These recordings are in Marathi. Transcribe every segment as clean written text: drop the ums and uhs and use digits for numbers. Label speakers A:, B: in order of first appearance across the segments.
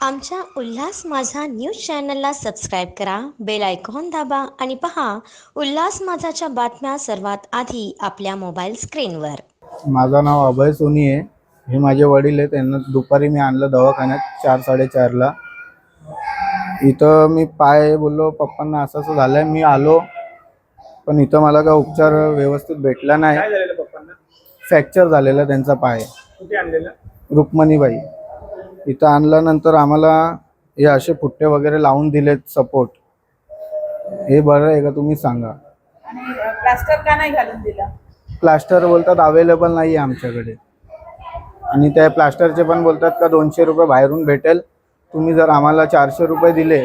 A: आमच्या उल्हास माझा न्यूज चॅनलला सबस्क्राईब करा, बेल आयकॉन दाबा आणि पहा उल्हास माझाच्या बातम्या सर्वात आधी आपल्या मोबाईल स्क्रीनवर।
B: माझं नाव अभय सोनी आहे। हे माझे वडील आहेत। त्यांना दुपारी मी आणलं दवाखान्यात 4:30ला। इथं मी पाय बोललो पप्पांना असं असं झालंय। मी आलो पण इथं मला काय उपचार व्यवस्थित भेटला नाही।
C: काय झालेलं पप्पांना?
B: फ्रॅक्चर झालेला त्यांचा पाय।
C: कुठे आणलेलं?
B: रुक्मणीबाई इथं आणल्यानंतर आम्हाला हे असे फुट्टे वगैरे लावून दिलेत सपोर्ट। हे बरं आहे का तुम्ही सांगा?
D: आणि प्लास्टर का नाही घालून दिला?
B: प्लास्टर बोलतात अवेलेबल नाही आहे आमच्याकडे, आणि त्या प्लास्टरचे पण बोलतात का 200 रुपये बाहेरून भेटेल। तुम्ही जर आम्हाला 400 रुपये दिले,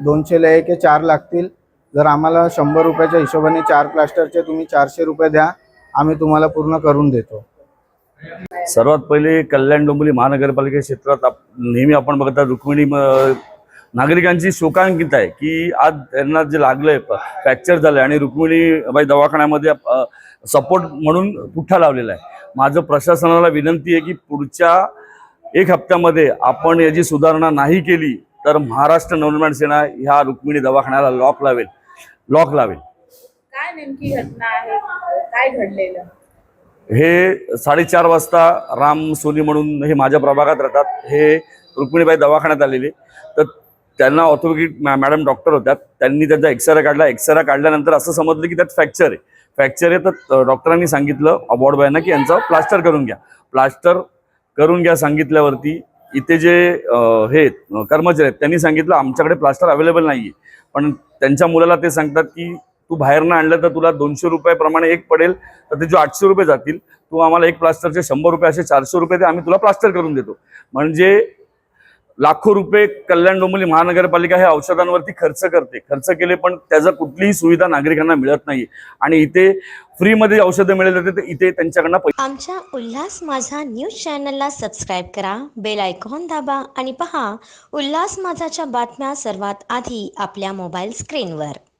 B: 200ला 1 हे 4 लागतील। जर आम्हाला 100 रुपयाच्या हिशोबाने 4 प्लास्टरचे तुम्ही 400 रुपये द्या, आम्ही तुम्हाला पूर्ण करून देतो।
E: सर्वात पहिले कल्याण डोंबिवली महानगरपालिका क्षेत्रात नेहमी आपण बघता रुक्मिणी नागरिकांची शोकांकित आहे की आज त्यांना जे लागलंय फ्रॅक्चर झालंय आणि रुक्मिणीबाई दवाखान्यामध्ये सपोर्ट म्हणून पुठ्ठा लावलेला आहे। माझं प्रशासनाला विनंती आहे की पुढच्या 1 हप्त्यामध्ये आपण याची सुधारणा नाही केली तर महाराष्ट्र नवनिर्माण सेना ह्या रुक्मिणी दवाखान्याला लॉक लावेल।
D: काय नेमकी घटना आहे? काय घडलेलं?
E: हे 4:30 वाजता राम सोनी म्हणून हे माझ्या प्रभागात राहतात। हे रुक्मिणीबाई दवाखान्यात आलेले, तर त्यांना ऑर्थोपेडिक मॅडम डॉक्टर होत्या। त्यांनी त्यांचा एक्सरे काढला। एक्सरे काढल्यानंतर असं समजलं की त्यात फ्रॅक्चर आहे। तर डॉक्टरांनी सांगितलं वॉर्ड बॉयना की यांचं प्लास्टर करून घ्या। प्लास्टर करून घ्या सांगितल्यावरती इथे जे हे कर्मचारी आहेत त्यांनी सांगितलं आमच्याकडे प्लास्टर अवेलेबल नाही आहे। पण त्यांच्या मुलाला ते सांगतात की तू बाहेरनं आणलं तर तुला 200 रुपयाप्रमाणे एक पडेल, तर ते जो 800 रुपये जातील, तू आम्हाला एक प्लास्टरचे 100 रुपये असे 400 रुपये दे, आम्ही तुला प्लास्टर करून देतो। म्हणजे लाखो रुपये कल्याण डोंबिवली महानगरपालिका हे औषधांवरती खर्च केले, पण त्याचा कुठलीही सुविधा नागरिकांना मिळत नाही। आणि इथे फ्रीमध्ये औषधं मिळत होते, तर इथे त्यांच्याकडनं
A: आमच्या उल्हास माझा न्यूज चॅनलला सबस्क्राईब करा, बेल आयकॉन दाबा आणि पहा उल्हास माझाच्या बातम्या सर्वात आधी आपल्या मोबाईल स्क्रीनवर।